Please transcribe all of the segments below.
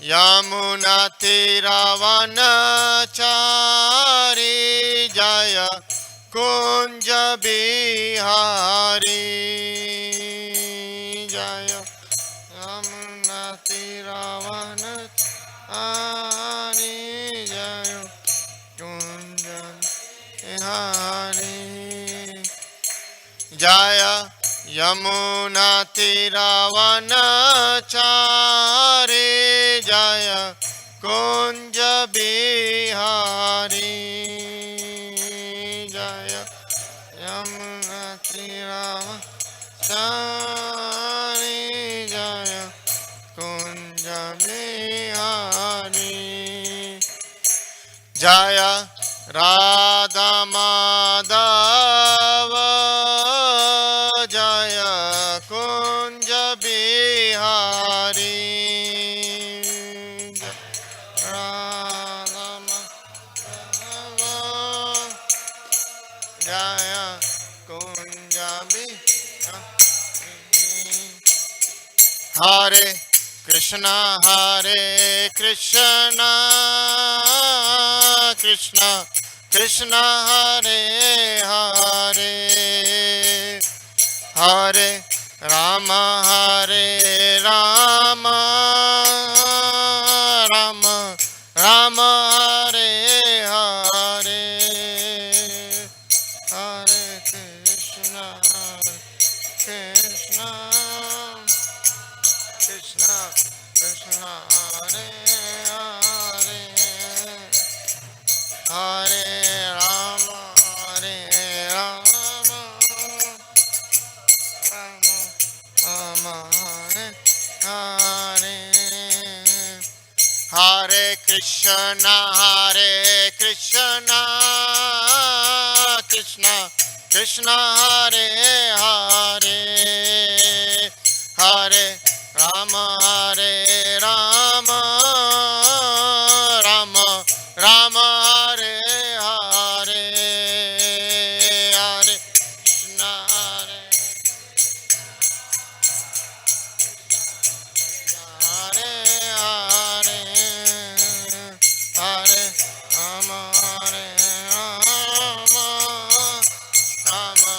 Yamuna Tiravanachari Jaya Kunja Bihari Jaya Yamuna Tiravanachari Jaya Kunja Bihari Jaya Yamuna Tiravanachari Jaya Kunja Bihari Jaya Yamuna Tiravanachari Jaya Kunja Bihari Jaya Radha Madhava Jaya Kunja Bihari Radha Madhava Jaya Kunja Bihari Hare Krishna Hare Krishna Krishna Krishna Hare Hare Hare Rama Hare Rama Rama Rama Hare Hare Hare Krishna Krishna Krishna Krishna Hare Hare Hare Rama Hare Rama Rama Rama Hare Hare Hare Krishna Krishna Krishna Hare Hare Hare Rama Hare Rama Rama Rama Hare Hare Hare Krishna Hare Hare Hare Hare Rama Hare Rama Rama Rama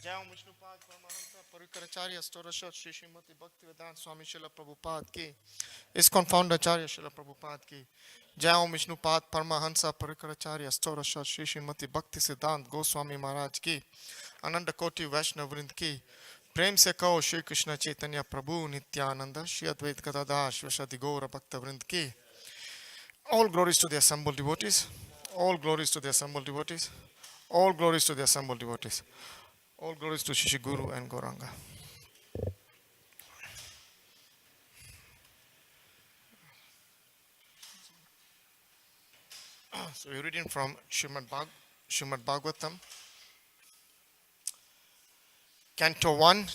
Jai Om Vishnupad Paramahansa Parikaracharya Storashat Shri Srimati Bhaktivedanta Swami Srila Prabhupada ki ISKCON Founder Acharya Srila Prabhupada ki Jai Om Vishnupad Paramahansa Parikaracharya Storashat Shri Srimati Bhaktisiddhanta Goswami Maharaj ki Ananda Koti Vaishnav Vrind ki प्रेम से कहो श्री कृष्ण चैतन्य प्रभु नित्यानंद श्री अद्वैत गदाधर शिवशति गौर भक्त वृंद की all glories to the assembled devotees, all glories to the assembled devotees, all glories to the assembled devotees, all glories to Shishi Guru and Gauranga. So we're reading from Srimad Bhagavatam, Canto 1,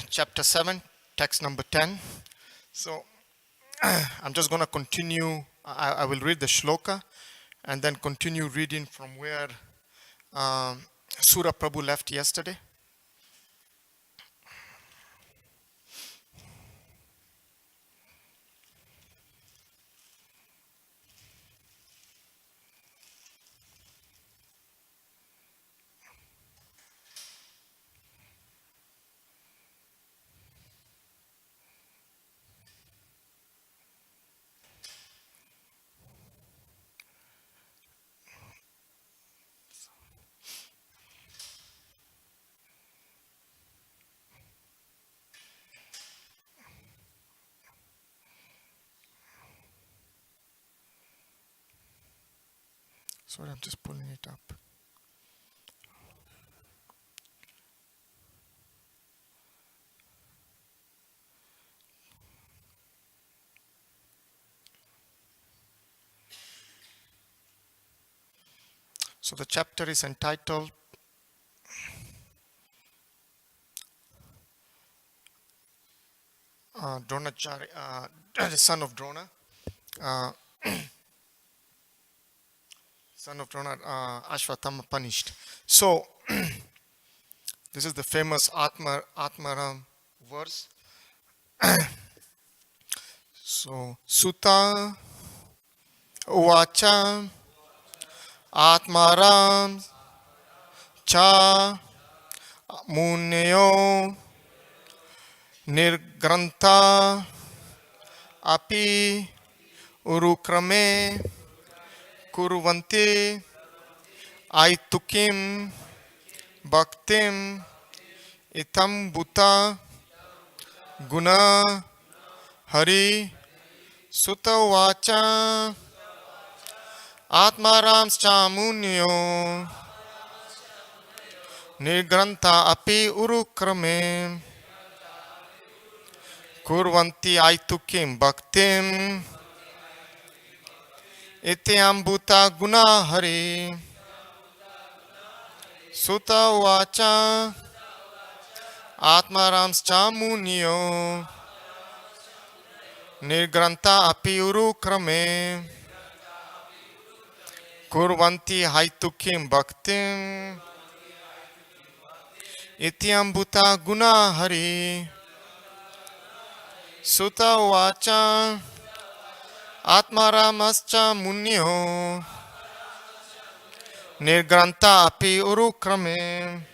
Chapter 7, text number 10. So I'm just going to continue. I will read the shloka and then continue reading from where Surah Prabhu left yesterday. Sorry, I'm just pulling it up. So the chapter is entitled Dronacharya, the son of Drona. Son of Drona, Ashwatthama punished. So, This is the famous Atmaram verse. So, Sutta Uvacha Atmaram Cha Munyo Nirgranta Api Urukrame Kurvanti Aitukim Bhaktim Itam Bhuta Guna Hari Sutta Vacha Atmaram Chamunyo Nirgranta Api Urukrame Kurvanti Aitukim Bhaktim Ityam Bhuta Guna Hari Sutta Vacha Atmaram Chamunyo Nirgranta Api Urukrame Kurvanti Haitukim Bhaktim Ityam Bhuta Guna Hari Sutta Vacha Atmaramascha Munyo Nirgranta Api Urukrame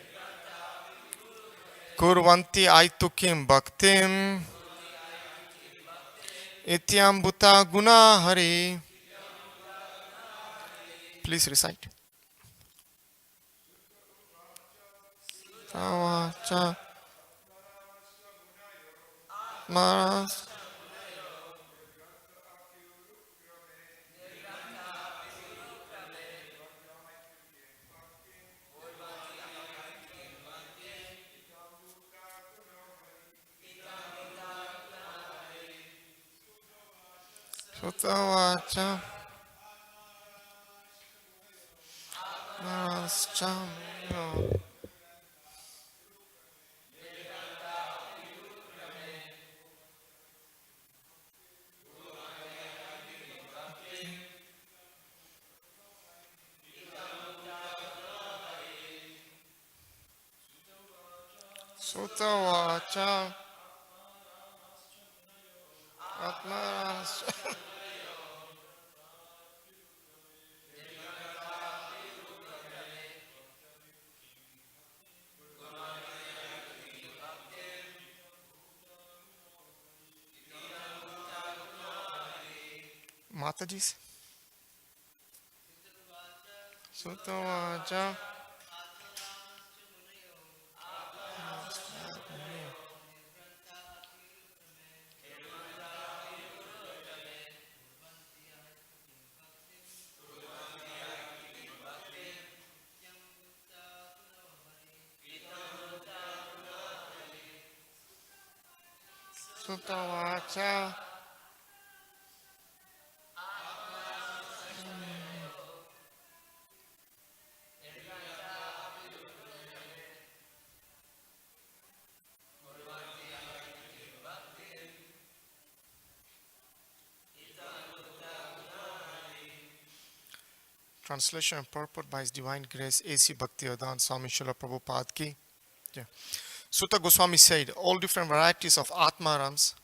Kurvanti Aitukim Bhaktim Ityam Bhuta Guna Hari. Please recite. Vacha Maras Sutta Vacha Maras Chamunyo Sutta Vacha Atmaras Mataji's Sutta Vacha Sutta Vacha Translation and purport by His Divine Grace A.C. Bhaktivedanta Swami Srila Prabhupada Ki. Yeah. Sutta Goswami said, all different varieties of Atmarams,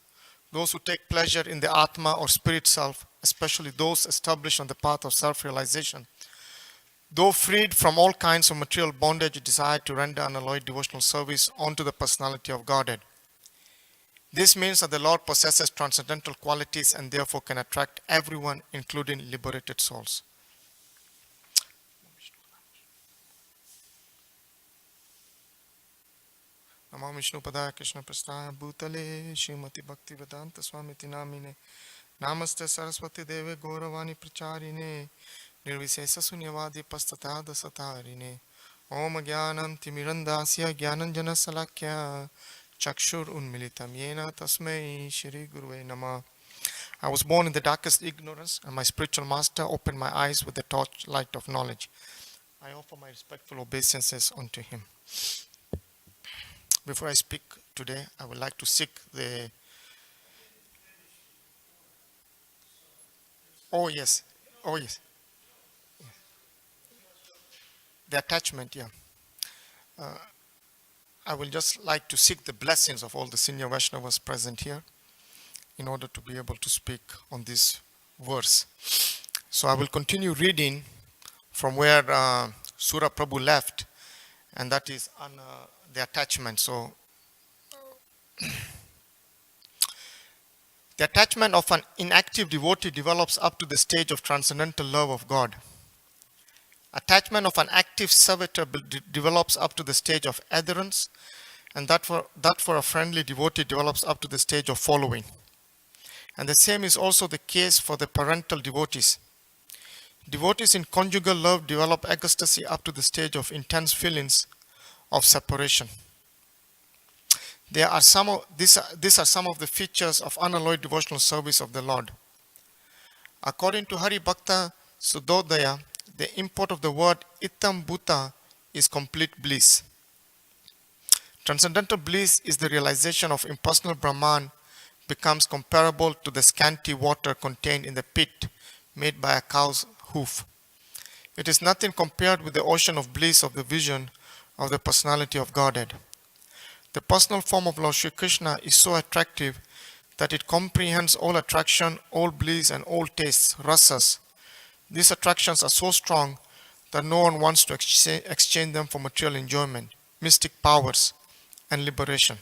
those who take pleasure in the Atma or spirit self, especially those established on the path of self-realization, though freed from all kinds of material bondage, desire to render unalloyed devotional service unto the personality of Godhead. This means that the Lord possesses transcendental qualities and therefore can attract everyone, including liberated souls. Namo Vishnu Padaya Krishna Prasthaya Bhutale Srimati Bhakti Vedanta Swami Namine Namaste Saraswati Deve Gauravani Pracharine Nirvisesa Sunyavadi Pastatada Satarine Om Gyanam Timirandasya Gyananjana Salakya Chakshur Unmilitam Yena Tasmei Shri Guruve Nama. I was born in the darkest ignorance, and my spiritual master opened my eyes with the torchlight of knowledge. I offer my respectful obeisances unto him. Before I speak today, I would like to seek the... Oh yes. The attachment, yeah. I will just like to seek the blessings of all the senior Vaishnavas present here in order to be able to speak on this verse. So I will continue reading from where Surah Prabhu left, and that is on the attachment. So the attachment of an inactive devotee develops up to the stage of transcendental love of God. Attachment of an active servitor develops up to the stage of adherence, and that for a friendly devotee develops up to the stage of following. And the same is also the case for the parental devotees. Devotees in conjugal love develop ecstasy up to the stage of intense feelings of separation. These are some of the features of unalloyed devotional service of the Lord. According to Hari Bhakta Sudodaya, the import of the word Itam Bhuta is complete bliss. Transcendental bliss is the realization of impersonal Brahman becomes comparable to the scanty water contained in the pit made by a cow's hoof. It is nothing compared with the ocean of bliss of the vision of the personality of Godhead. The personal form of Lord Shri Krishna is so attractive that it comprehends all attraction, all bliss, and all tastes, rasas. These attractions are so strong that no one wants to exchange them for material enjoyment, mystic powers, and liberation.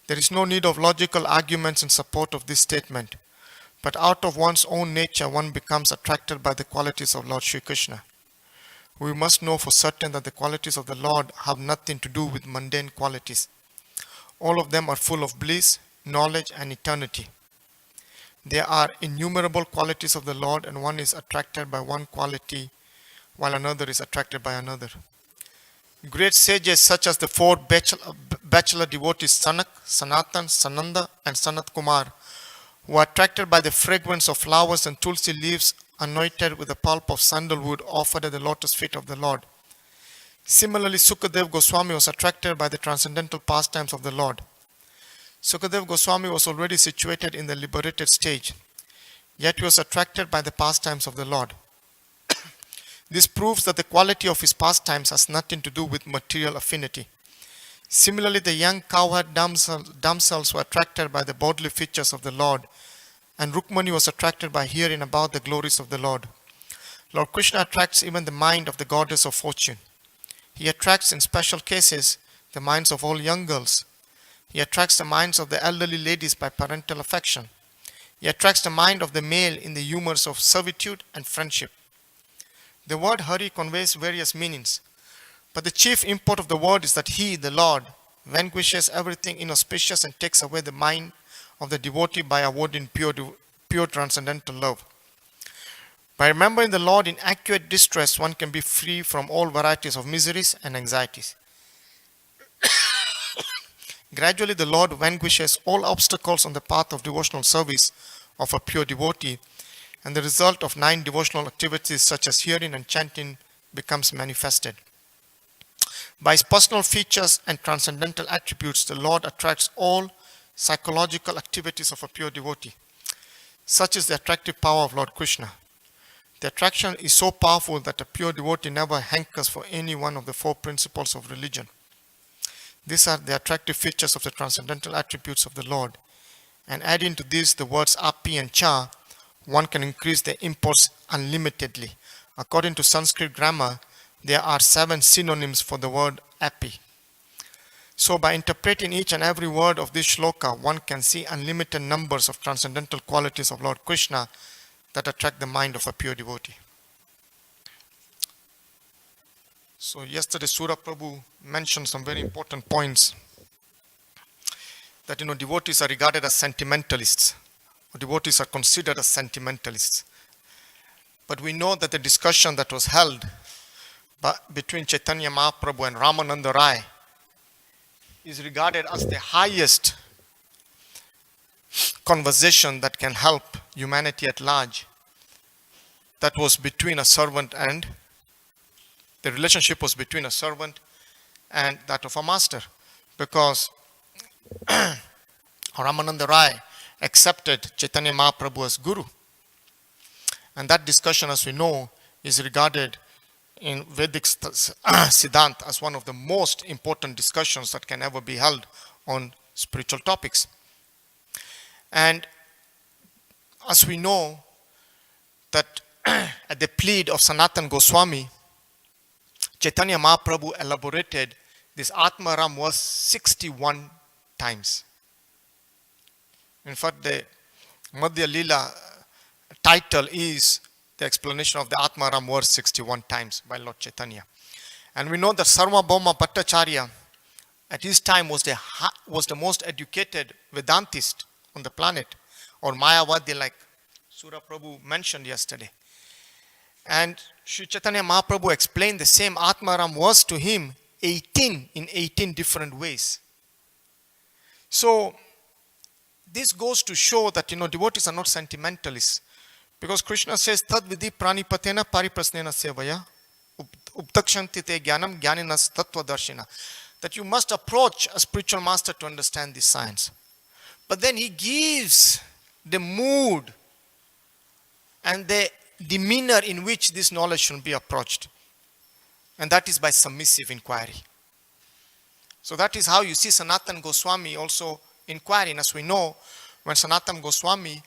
There is no need of logical arguments in support of this statement, but out of one's own nature one becomes attracted by the qualities of Lord Shri Krishna. We must know for certain that the qualities of the Lord have nothing to do with mundane qualities. All of them are full of bliss, knowledge, and eternity. There are innumerable qualities of the Lord, and one is attracted by one quality while another is attracted by another. Great sages such as the four bachelor devotees Sanak, Sanatan, Sananda, and Sanat Kumar were attracted by the fragrance of flowers and tulsi leaves anointed with the pulp of sandalwood offered at the lotus feet of the Lord. Similarly, Sukadev Goswami was attracted by the transcendental pastimes of the Lord. Sukadev Goswami was already situated in the liberated stage, yet he was attracted by the pastimes of the Lord. This proves that the quality of his pastimes has nothing to do with material affinity. Similarly, the young cowherd damsels were attracted by the bodily features of the Lord, and Rukmani was attracted by hearing about the glories of the Lord. Lord Krishna attracts even the mind of the goddess of fortune. He attracts in special cases the minds of all young girls. He attracts the minds of the elderly ladies by parental affection. He attracts the mind of the male in the humors of servitude and friendship. The word Hari conveys various meanings, but the chief import of the word is that He, the Lord, vanquishes everything inauspicious and takes away the mind of the devotee by awarding pure transcendental love. By remembering the Lord in acute distress, one can be free from all varieties of miseries and anxieties. Gradually, the Lord vanquishes all obstacles on the path of devotional service of a pure devotee, and the result of 9 devotional activities such as hearing and chanting becomes manifested. By his personal features and transcendental attributes, the Lord attracts all psychological activities of a pure devotee. Such is the attractive power of Lord Krishna. The attraction is so powerful that a pure devotee never hankers for any one of the 4 principles of religion. These are the attractive features of the transcendental attributes of the Lord. And adding to this the words api and cha, one can increase the imports unlimitedly. According to Sanskrit grammar, there are 7 synonyms for the word api. So by interpreting each and every word of this shloka, one can see unlimited numbers of transcendental qualities of Lord Krishna that attract the mind of a pure devotee. So yesterday Surah Prabhu mentioned some very important points. That devotees are regarded as sentimentalists. Or devotees are considered as sentimentalists. But we know that the discussion that was held between Chaitanya Mahaprabhu and Ramananda Rai is regarded as the highest conversation that can help humanity at large. That was between a servant and the relationship was between a servant and that of a master, because Ramananda Rai accepted Chaitanya Mahaprabhu as Guru, and that discussion, as we know, is regarded in Vedic Siddhant as one of the most important discussions that can ever be held on spiritual topics. And as we know that at the plea of Sanatan Goswami, Chaitanya Mahaprabhu elaborated this Atmaram verse 61 times. In fact, the Madhya Lila title is the explanation of the Atmaram verse 61 times by Lord Chaitanya. And we know that Sarvabhauma Bhattacharya at his time was the most educated Vedantist on the planet, or Mayavadi, like Surya Prabhu mentioned yesterday. And Sri Chaitanya Mahaprabhu explained the same Atmaram verse to him in 18 different ways. So this goes to show that devotees are not sentimentalists, because Krishna says tad vidhi pranipatena pariprasnena sevaya uptakshanti te jnanam jnaninas tattva darshina, that you must approach a spiritual master to understand this science. But then he gives the mood and the demeanor in which this knowledge should be approached, and that is by submissive inquiry. So that is how you see Sanatan Goswami also inquiring. As we know, when Sanatan Goswami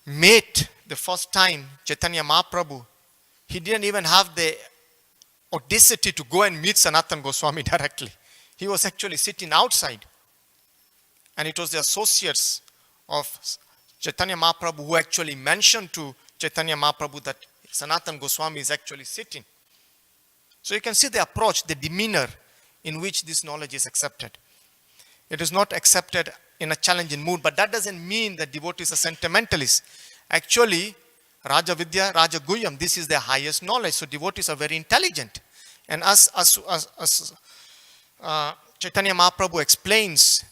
met the first time Chaitanya Mahaprabhu, he didn't even have the audacity to go and meet Sanatan Goswami directly. He was actually sitting outside, and it was the associates of Chaitanya Mahaprabhu who actually mentioned to Chaitanya Mahaprabhu that Sanatan Goswami is actually sitting. So you can see the approach, the demeanor in which this knowledge is accepted. It is not accepted in a challenging mood, but that doesn't mean that devotees are sentimentalists. Actually, Raja Vidya, Raja Guhyam, this is the highest knowledge. So devotees are very intelligent. And as Chaitanya Mahaprabhu explains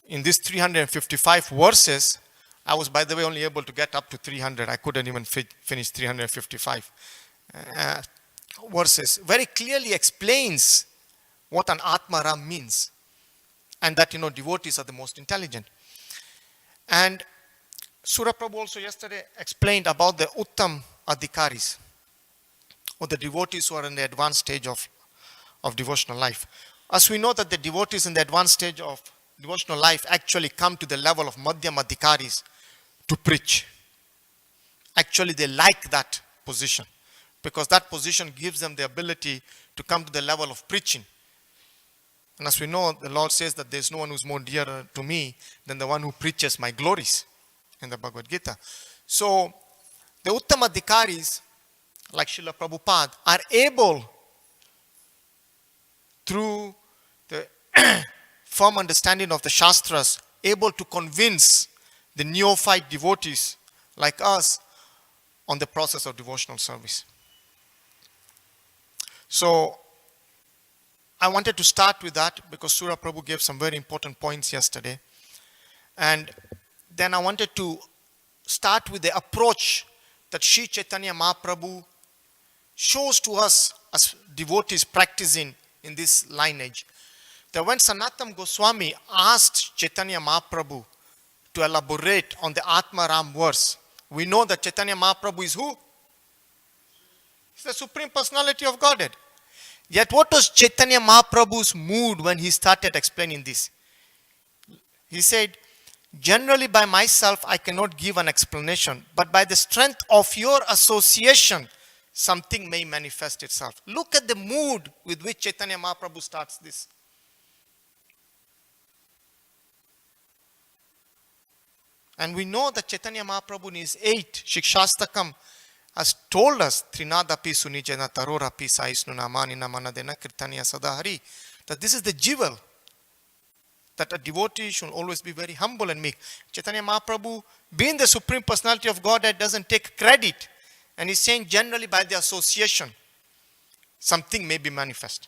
in these 355 verses, I was, by the way, only able to get up to 300. I couldn't even finish 355 verses. Very clearly explains what an Atmaram means, and that devotees are the most intelligent. And Surya Prabhu also yesterday explained about the Uttam Adhikaris, or the devotees who are in the advanced stage of devotional life. As we know that the devotees in the advanced stage of devotional life actually come to the level of Madhyam Adhikaris to preach. Actually, they like that position, because that position gives them the ability to come to the level of preaching. And as we know, the Lord says that there's no one who's more dear to me than the one who preaches my glories in the Bhagavad Gita. So the Uttama Adhikaris, like Srila Prabhupada, are able, through the firm understanding of the Shastras, able to convince the neophyte devotees like us on the process of devotional service. So I wanted to start with that because Surya Prabhu gave some very important points yesterday. And then I wanted to start with the approach that Sri Chaitanya Mahaprabhu shows to us as devotees practicing in this lineage. That when Sanatan Goswami asked Chaitanya Mahaprabhu to elaborate on the Atmaram verse, we know that Chaitanya Mahaprabhu is who? He's the Supreme Personality of Godhead. Yet what was Chaitanya Mahaprabhu's mood when he started explaining this? He said, generally by myself I cannot give an explanation, but by the strength of your association, something may manifest itself. Look at the mood with which Chaitanya Mahaprabhu starts this. And we know that Chaitanya Mahaprabhu in his 8 Shikshastakam has told us, Trinadapi Sunijana Tarorapi Saisnuna Manina Manadena Kirtanya Sadahari, that this is the jewel, that a devotee should always be very humble and meek. Chaitanya Mahaprabhu, being the Supreme Personality of Godhead, doesn't take credit. And he's saying generally by the association, something may be manifest.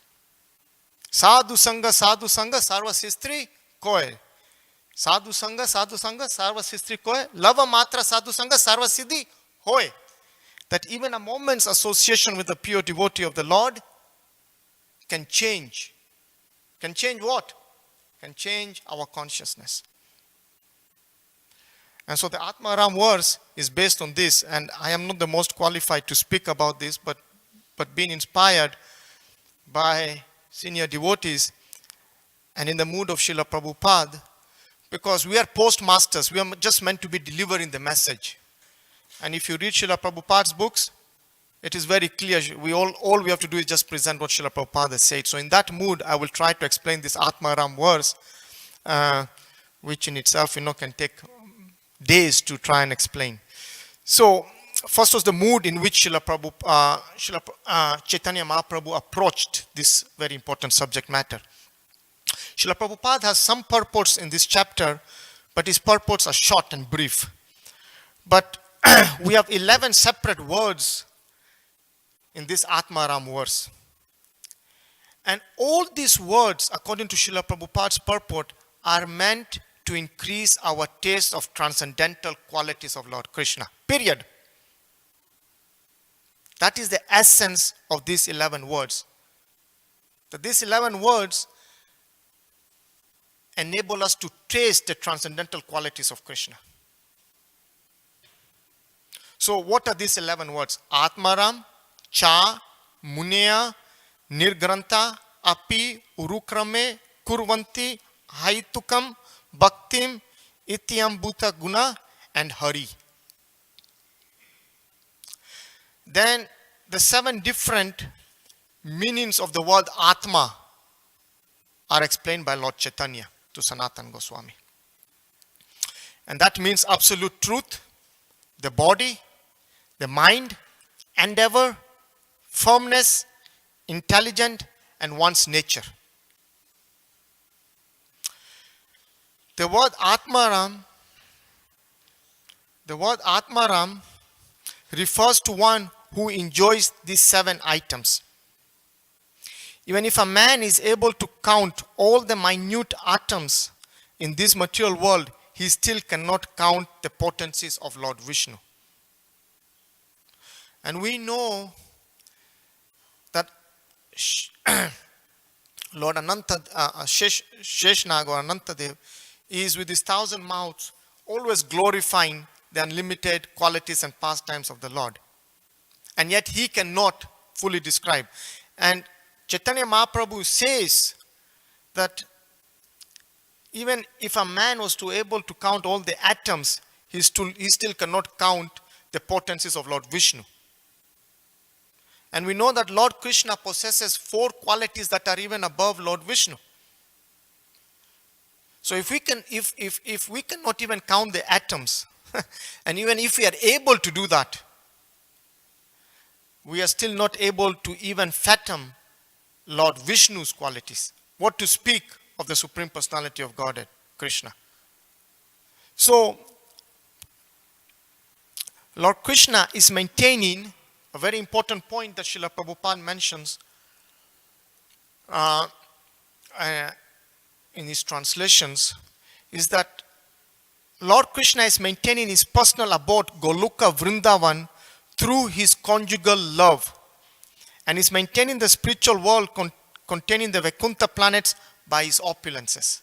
Sadhu Sangha, Sarva Sistri Koe. Sadhu Sangha, Sarva Sistri Koe. Lava Matra Sadhu Sangha, Sarva Siddhi Hoy. That even a moment's association with the pure devotee of the Lord can change. Can change what? Can change our consciousness. And so the Atmaram verse is based on this, and I am not the most qualified to speak about this, but but being inspired by senior devotees and in the mood of Srila Prabhupada, because we are postmasters. We are just meant to be delivering the message. And if you read Srila Prabhupada's books, it is very clear. All we have to do is just present what Srila Prabhupada has said. So in that mood, I will try to explain this Atmaram verse, which in itself, can take days to try and explain. So first was the mood in which Chaitanya Mahaprabhu approached this very important subject matter. Srila Prabhupada has some purports in this chapter, but his purports are short and brief. But we have 11 separate words in this Atmaram verse. And all these words, according to Srila Prabhupada's purport, are meant to increase our taste of transcendental qualities of Lord Krishna. Period. That is the essence of these 11 words. That these 11 words enable us to taste the transcendental qualities of Krishna. So what are these 11 words? Atmaram, Cha, Muneya, Nirgranta, Api, Urukrame, Kurvanti, Haitukam, Bhaktim, Ityam Bhuta Guna, and Hari. Then the 7 different meanings of the word Atma are explained by Lord Chaitanya to Sanatana Goswami. And that means absolute truth, the body, the mind, endeavor, firmness, intelligent, and one's nature. The word Atmaram refers to one who enjoys these 7 items. Even if a man is able to count all the minute atoms in this material world, he still cannot count the potencies of Lord Vishnu. And we know that Lord Sheshnag or Anantadev is with his 1,000 mouths always glorifying the unlimited qualities and pastimes of the Lord. And yet he cannot fully describe. And Chaitanya Mahaprabhu says that even if a man was to able to count all the atoms, he still cannot count the potencies of Lord Vishnu. And we know that Lord Krishna possesses 4 qualities that are even above Lord Vishnu. So if we cannot even count the atoms, and even if we are able to do that, we are still not able to even fathom Lord Vishnu's qualities. What to speak of the Supreme Personality of Godhead, Krishna. So, Lord Krishna is maintaining a very important point that Srila Prabhupada mentions in his translations, is that Lord Krishna is maintaining his personal abode, Goloka Vrindavan, through his conjugal love, and is maintaining the spiritual world containing the Vaikuntha planets by his opulences.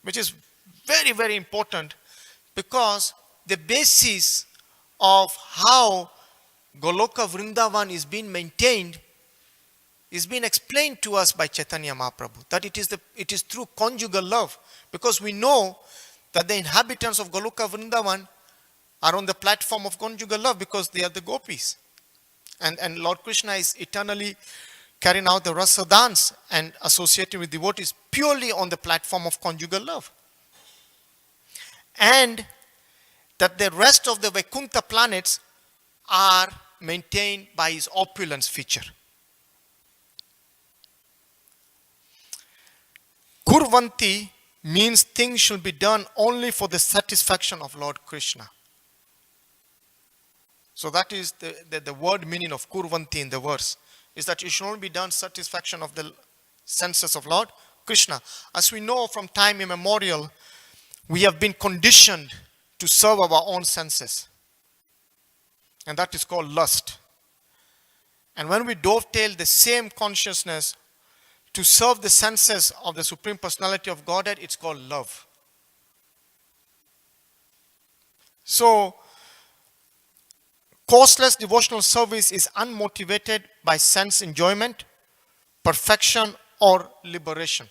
Which is very, very important, because the basis of how Goloka Vrindavan is being maintained is being explained to us by Chaitanya Mahaprabhu. That it is through conjugal love. Because we know that the inhabitants of Goloka Vrindavan are on the platform of conjugal love because they are the gopis. And Lord Krishna is eternally carrying out the rasa dance and associating with devotees purely on the platform of conjugal love. And that the rest of the Vaikuntha planets are maintained by his opulence feature. Kurvanti means things should be done only for the satisfaction of Lord Krishna. So that is the word meaning of Kurvanti in the verse, is that it should only be done satisfaction of the senses of Lord Krishna. As we know from time immemorial, we have been conditioned to serve our own senses. And that is called lust. And when we dovetail the same consciousness to serve the senses of the Supreme Personality of Godhead, it's called love. So, costless devotional service is unmotivated by sense enjoyment, perfection, or liberation.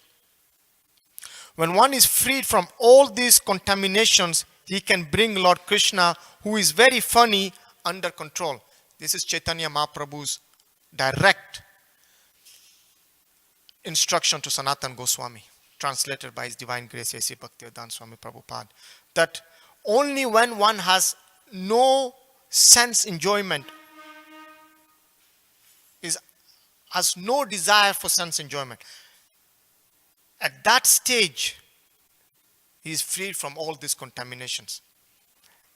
When one is freed from all these contaminations, he can bring Lord Krishna, who is very funny, under control. This is Chaitanya Mahaprabhu's direct instruction to Sanatan Goswami, translated by His Divine Grace A.C. Bhaktivedanta Swami Prabhupada, that only when one has no sense enjoyment, has no desire for sense enjoyment, at that stage, he is freed from all these contaminations.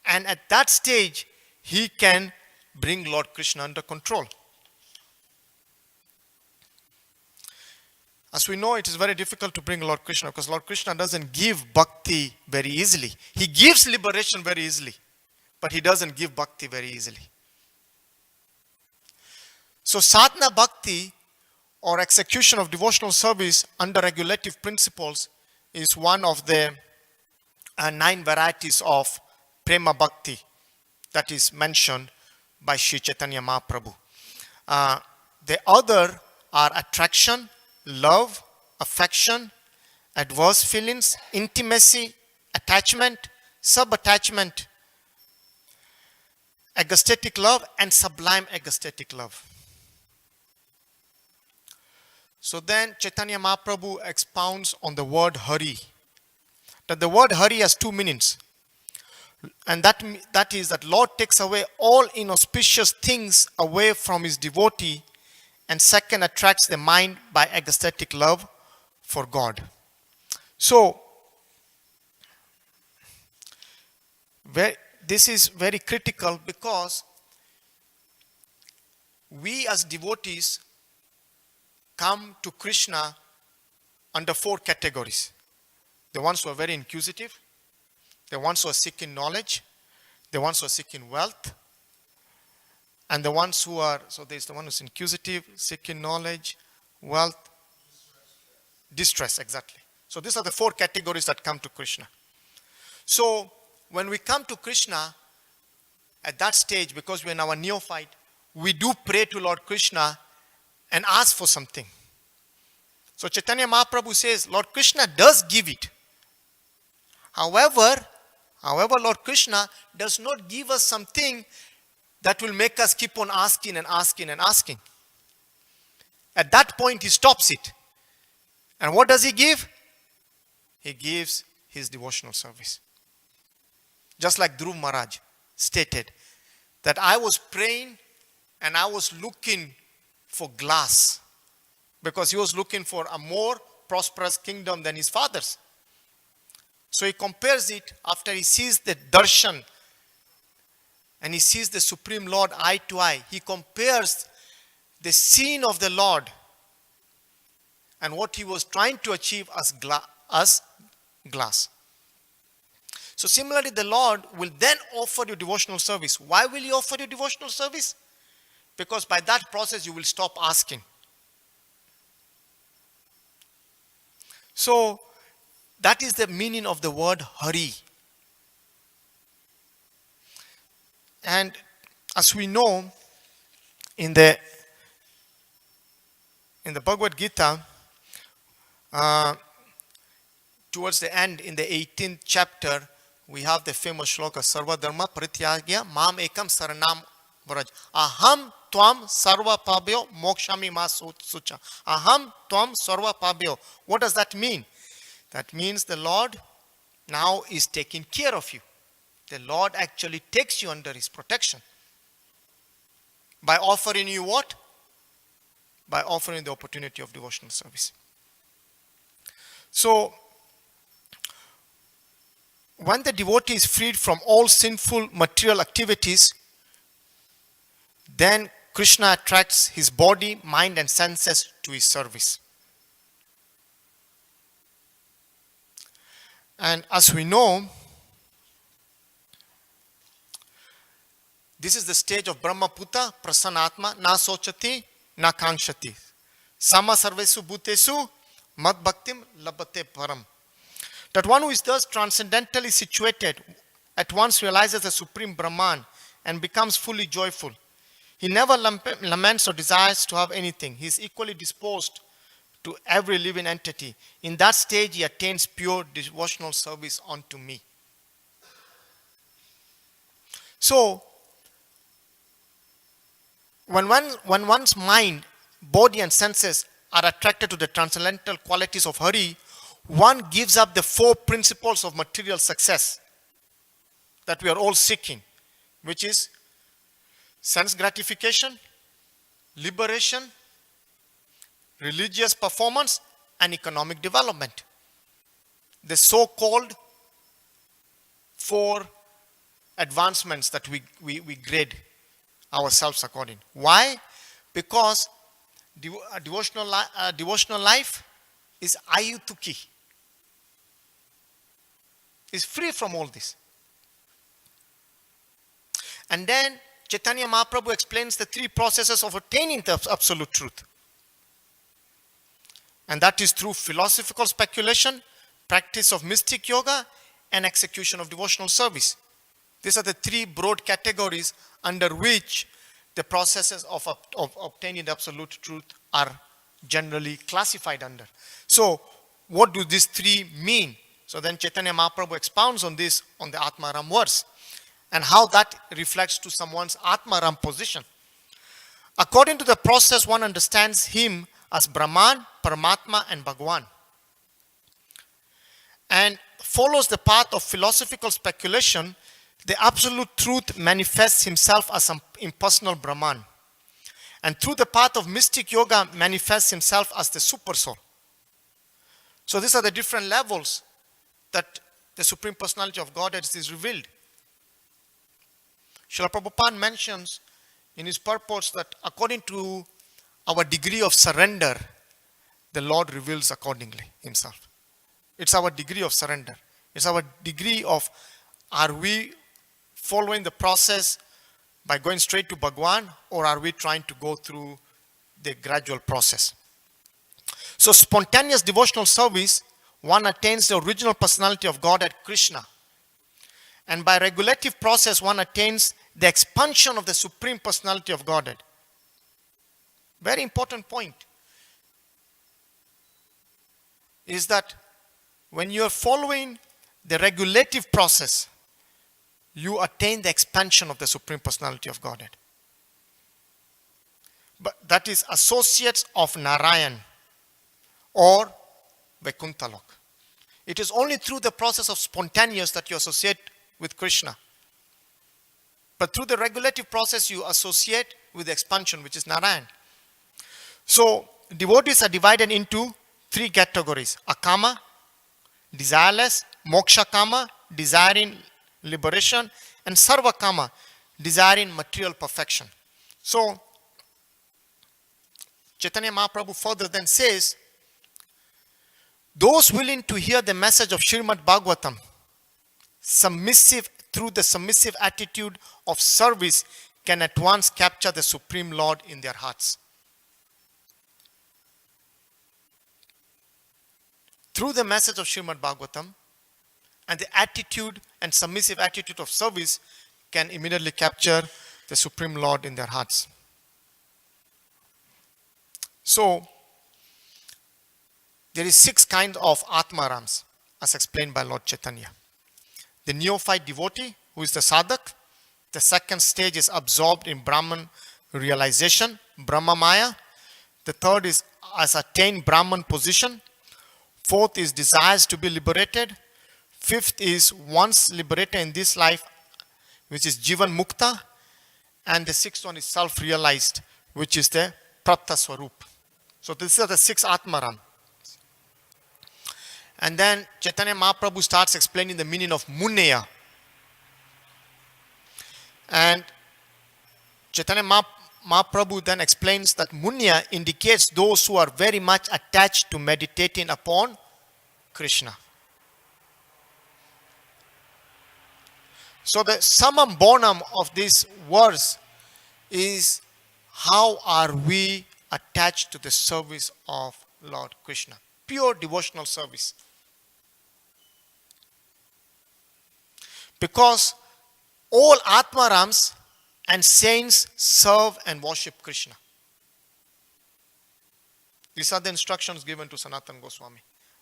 And at that stage, he can bring Lord Krishna under control. As we know, it is very difficult to bring Lord Krishna because Lord Krishna doesn't give bhakti very easily. He gives liberation very easily, but he doesn't give bhakti very easily. So sadhana bhakti, or execution of devotional service under regulative principles, is one of the 9 varieties of prema bhakti that is mentioned by Sri Chaitanya Mahaprabhu. The other are attraction, love, affection, adverse feelings, intimacy, attachment, sub-attachment, egostatic love, and sublime egostatic love. So then Chaitanya Mahaprabhu expounds on the word Hari. That the word Hari has 2 meanings. And that is that Lord takes away all inauspicious things away from his devotee, and second, attracts the mind by ecstatic love for God. So, this is very critical because we as devotees come to Krishna under 4 categories. The ones who are very inquisitive, the ones who are seeking knowledge, the ones who are seeking wealth, and the ones who are, so there's the one who's inquisitive, seeking knowledge, wealth, distress, exactly. So these are the 4 categories that come to Krishna. So when we come to Krishna, at that stage, because we're in our neophyte, we do pray to Lord Krishna and ask for something. So Chaitanya Mahaprabhu says, Lord Krishna does give it. However, Lord Krishna does not give us something that will make us keep on asking and asking and asking. At that point, he stops it. And what does he give? He gives his devotional service. Just like Dhruv Maharaj stated, that I was praying and I was looking for glass, because he was looking for a more prosperous kingdom than his father's. So he compares it after he sees the darshan and he sees the Supreme Lord eye to eye. He compares the scene of the Lord and what he was trying to achieve as glass. So similarly, the Lord will then offer you devotional service. Why will he offer you devotional service? Because by that process you will stop asking. So that is the meaning of the word Hari. And as we know, in the Bhagavad Gita, towards the end, in the 18th chapter, we have the famous shloka, Sarva Dharma Parityagya Mam Ekam Saranam Vraj. Aham Tvam Sarva Pabhyo Mokshami Ma Sucha. Aham Tvam Sarva Pabhyo. What does that mean? That means the Lord now is taking care of you. The Lord actually takes you under his protection. By offering you what? By offering the opportunity of devotional service. So, when the devotee is freed from all sinful material activities, then Krishna attracts his body, mind, and senses to his service. And as we know, this is the stage of Brahmaputa, Prasanatma, na sochati, na kankshati. Sama sarvesu bhutesu, mad bhaktim labate param. That one who is thus transcendentally situated at once realizes the Supreme Brahman and becomes fully joyful. He never laments or desires to have anything. He is equally disposed to every living entity. In that stage, he attains pure devotional service unto me. So, when one's mind, body, and senses are attracted to the transcendental qualities of Hari, one gives up the 4 principles of material success that we are all seeking, which is sense gratification, liberation, religious performance, and economic development. The so-called 4 advancements that we grade ourselves according. Why? Because devotional life is ayutuki. Is free from all this. And then Chaitanya Mahaprabhu explains the 3 processes of attaining the absolute truth. And that is through philosophical speculation, practice of mystic yoga, and execution of devotional service. These are the 3 broad categories under which the processes of obtaining the absolute truth are generally classified under. So, what do these 3 mean? So then Chaitanya Mahaprabhu expounds on this on the Atmaram verse and how that reflects to someone's Atmaram position. According to the process, one understands him as Brahman, Paramatma, and Bhagwan, and follows the path of philosophical speculation. The absolute truth manifests himself as an impersonal Brahman, and through the path of mystic yoga manifests himself as the super soul. So these are the different levels that the Supreme Personality of Godhead is revealed. Srila Prabhupada mentions in his purports that according to our degree of surrender, the Lord reveals accordingly himself. It's our degree of surrender. It's our degree of, are we following the process by going straight to Bhagwan, or are we trying to go through the gradual process? So spontaneous devotional service, one attains the original personality of God at Krishna. And by regulative process, one attains the expansion of the Supreme Personality of Godhead. Very important point is that when you are following the regulative process, you attain the expansion of the Supreme Personality of Godhead. But that is associates of Narayan or Vaikuntha. It is only through the process of spontaneous that you associate with Krishna. But through the regulative process, you associate with the expansion, which is Narayan. So, devotees are divided into 3 categories. Akama, desireless; moksha kama, desiring liberation; and sarva kama, desiring material perfection. So, Chaitanya Mahaprabhu further then says, those willing to hear the message of Srimad Bhagavatam, through the submissive attitude of service, can at once capture the Supreme Lord in their hearts. Through the message of Srimad Bhagavatam and the attitude and submissive attitude of service can immediately capture the Supreme Lord in their hearts. So, there is 6 kinds of Atmarams as explained by Lord Chaitanya. The neophyte devotee, who is the sadhak. The second stage is absorbed in Brahman realization, Brahma Maya. The third is as attained Brahman position. Fourth is desires to be liberated. Fifth is once liberated in this life, which is Jivan Mukta. And the sixth one is self-realized, which is the Prapta Swarup. So these are the 6 Atmaram. And then Chaitanya Mahaprabhu starts explaining the meaning of Munneya. And Chaitanya Mahaprabhu then explains that Munneya indicates those who are very much attached to meditating upon Krishna. So the summum bonum of this verse is, how are we attached to the service of Lord Krishna? Pure devotional service. Because all Atmarams and saints serve and worship Krishna. These are the instructions given to Sanatana Goswami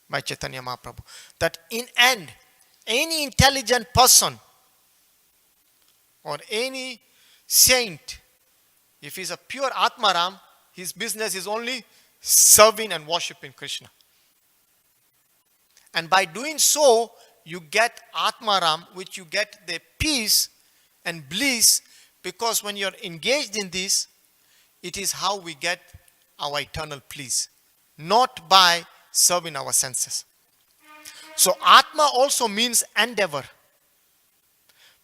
by Chaitanya Mahaprabhu. That in end, any intelligent person or any saint, if he's a pure Atmaram, his business is only serving and worshiping Krishna. And by doing so, you get Atmaram, which you get the peace and bliss, because when you're engaged in this, it is how we get our eternal peace, not by serving our senses. So Atma also means endeavor,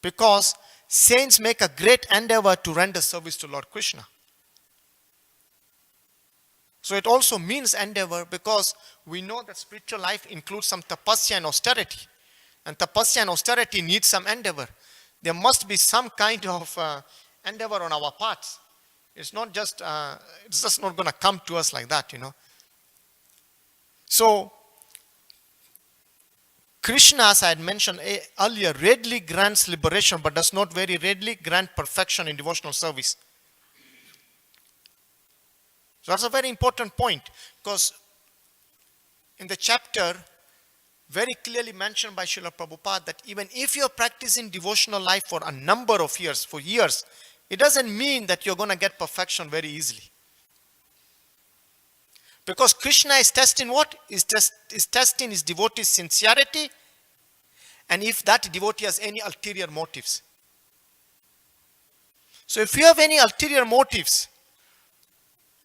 because saints make a great endeavor to render service to Lord Krishna. So it also means endeavor, because we know that spiritual life includes some tapasya and austerity. And tapasya and austerity need some endeavor. There must be some kind of endeavor on our parts. It's not just, it's just not going to come to us like that, So, Krishna, as I had mentioned earlier, readily grants liberation, but does not very readily grant perfection in devotional service. So that's a very important point, because in the chapter, very clearly mentioned by Srila Prabhupada, that even if you're practicing devotional life for a number of years, it doesn't mean that you're going to get perfection very easily. Because Krishna is testing what? Is testing his devotee's sincerity, and if that devotee has any ulterior motives. So if you have any ulterior motives,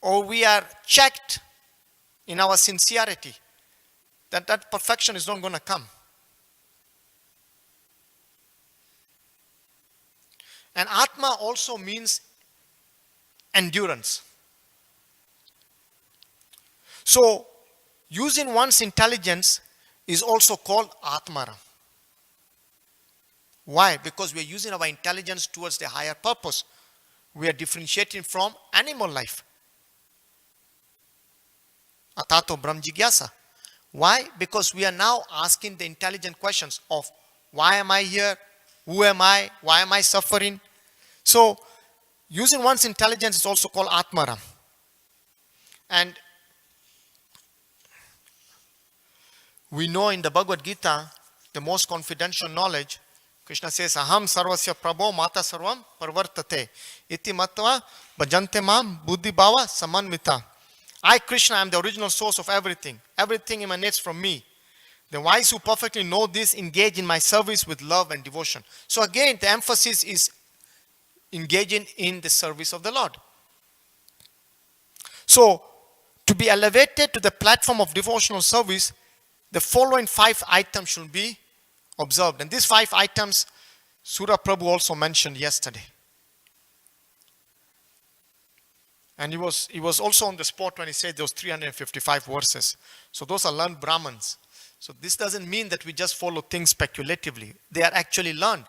or we are checked in our sincerity, that perfection is not going to come. And Atma also means endurance. So, using one's intelligence is also called Atmaram. Why? Because we are using our intelligence towards the higher purpose. We are differentiating from animal life. Atato Brahm Jigyasa. Why? Because we are now asking the intelligent questions of why am I here? Who am I? Why am I suffering? So, using one's intelligence is also called Atmaram. And we know in the Bhagavad Gita, the most confidential knowledge, Krishna says, Aham sarvasya prabho mata sarvam parvartate. Iti matva bhajante mam buddhi bhava samanvita. I, Krishna, am the original source of everything. Everything emanates from me. The wise who perfectly know this engage in my service with love and devotion. So again, the emphasis is engaging in the service of the Lord. So, to be elevated to the platform of devotional service, the following 5 items should be observed. And these 5 items, Surya Prabhu also mentioned yesterday. And he was also on the spot when he said those 355 verses. So those are learned Brahmins. So this doesn't mean that we just follow things speculatively. They are actually learned.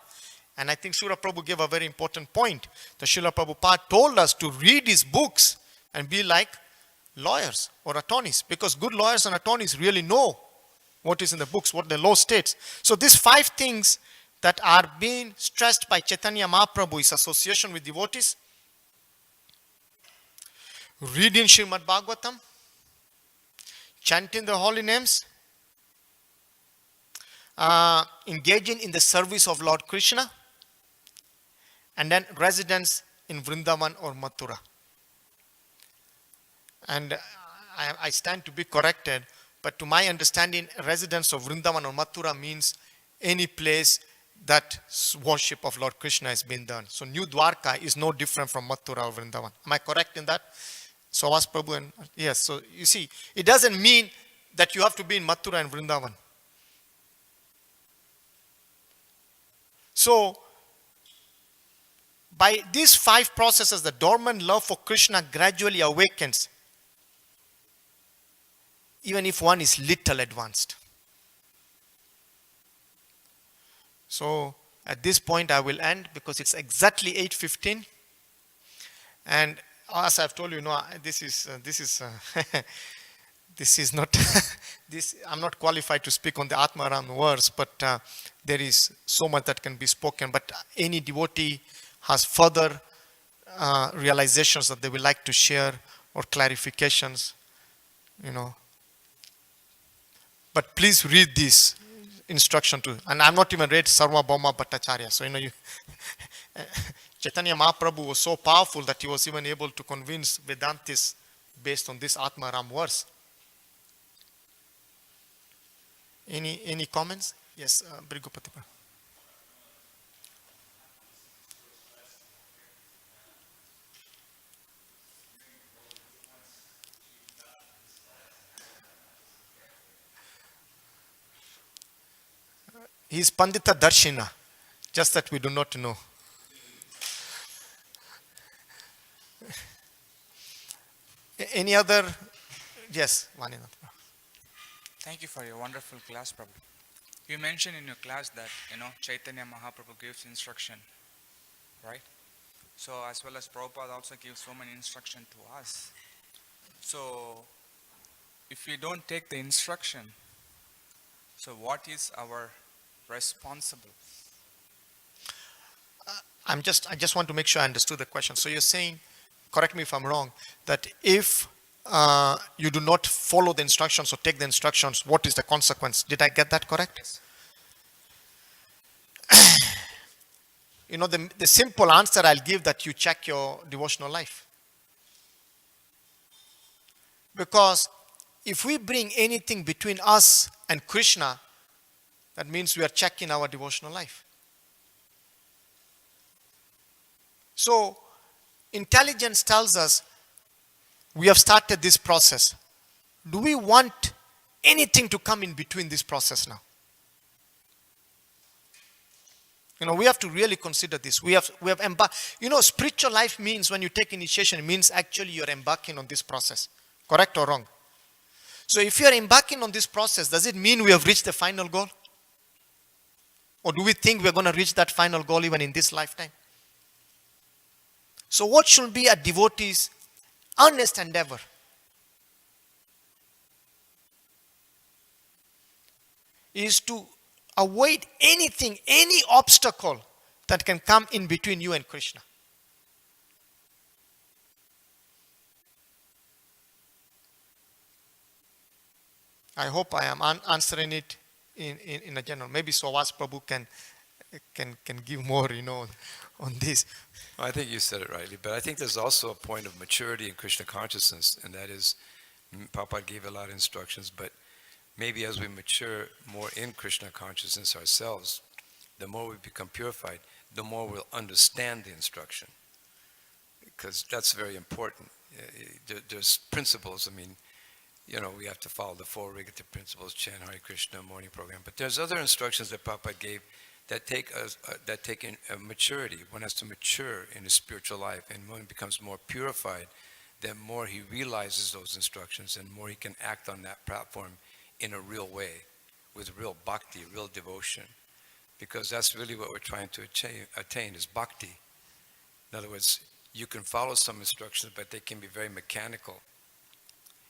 And I think Surya Prabhu gave a very important point. The Srila Prabhupada told us to read his books and be like lawyers or attorneys. Because good lawyers and attorneys really know what is in the books, what the law states. So these 5 things that are being stressed by Chaitanya Mahaprabhu is association with devotees, reading Srimad Bhagavatam, chanting the holy names, engaging in the service of Lord Krishna, and then residence in Vrindavan or Mathura. And I stand to be corrected, but to my understanding, residence of Vrindavan or Mathura means any place that worship of Lord Krishna has been done. So New Dwarka is no different from Mathura or Vrindavan. Am I correct in that? So ask Prabhu and yes. So you see, it doesn't mean that you have to be in Mathura and Vrindavan. So by these 5 processes, the dormant love for Krishna gradually awakens, even if one is little advanced. So at this point I will end because it's exactly 8:15, and as I've told you, this is this is not this. I'm not qualified to speak on the Atmaram verse, but there is so much that can be spoken. But any devotee has further realizations that they would like to share or clarifications, you know. But please read this instruction too. And I'm not even read Sarva Bhauma Bhattacharya. So, you Chaitanya Mahaprabhu was so powerful that he was even able to convince Vedantis based on this Atma Ram verse. Any comments? Yes, Brajapati Prabhu. He is Pandita Darshina, just that we do not know. Any other? Yes, Vaninath. Thank you for your wonderful class, Prabhu. You mentioned in your class that, Chaitanya Mahaprabhu gives instruction, right? So, as well as Prabhupada also gives so many instruction to us. So, if we don't take the instruction, so what is our responsible? I just want to make sure I understood the question. So you're saying, correct me if I'm wrong, that if you do not follow the instructions or take the instructions, what is the consequence? Did I get that correct? Yes. The simple answer I'll give that you check your devotional life. Because if we bring anything between us and Krishna, that means we are checking our devotional life. So, intelligence tells us we have started this process. Do we want anything to come in between this process now? We have to really consider this. We have embarked. Spiritual life means when you take initiation, it means actually you're embarking on this process. Correct or wrong? So if you're embarking on this process, does it mean we have reached the final goal? Or do we think we're going to reach that final goal even in this lifetime? So what should be a devotee's earnest endeavor? Is to avoid anything, any obstacle that can come in between you and Krishna. I hope I am answering it in a general. Maybe Sovas Prabhu can give more, on this. I think you said it rightly, but I think there's also a point of maturity in Krishna consciousness, and that is, Prabhupada gave a lot of instructions, but maybe as we mature more in Krishna consciousness ourselves, the more we become purified, the more we'll understand the instruction, because that's very important. There's principles. We have to follow the four regulative principles, chant Hare Krishna, morning program, but there's other instructions that Prabhupada gave that take in maturity. One has to mature in his spiritual life, and when he becomes more purified, then more he realizes those instructions, and more he can act on that platform in a real way, with real bhakti, real devotion, because that's really what we're trying to attain is bhakti. In other words, you can follow some instructions, but they can be very mechanical,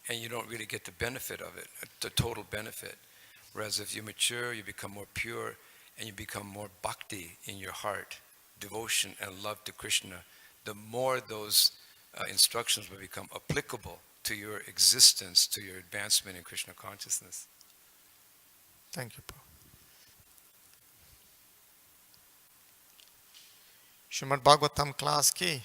and you don't really get the benefit of it, the total benefit. Whereas if you mature, you become more pure, and you become more bhakti in your heart, devotion and love to Krishna, the more those instructions will become applicable to your existence, to your advancement in Krishna consciousness. Thank you, Prabhu. Srimad Bhagavatam class ki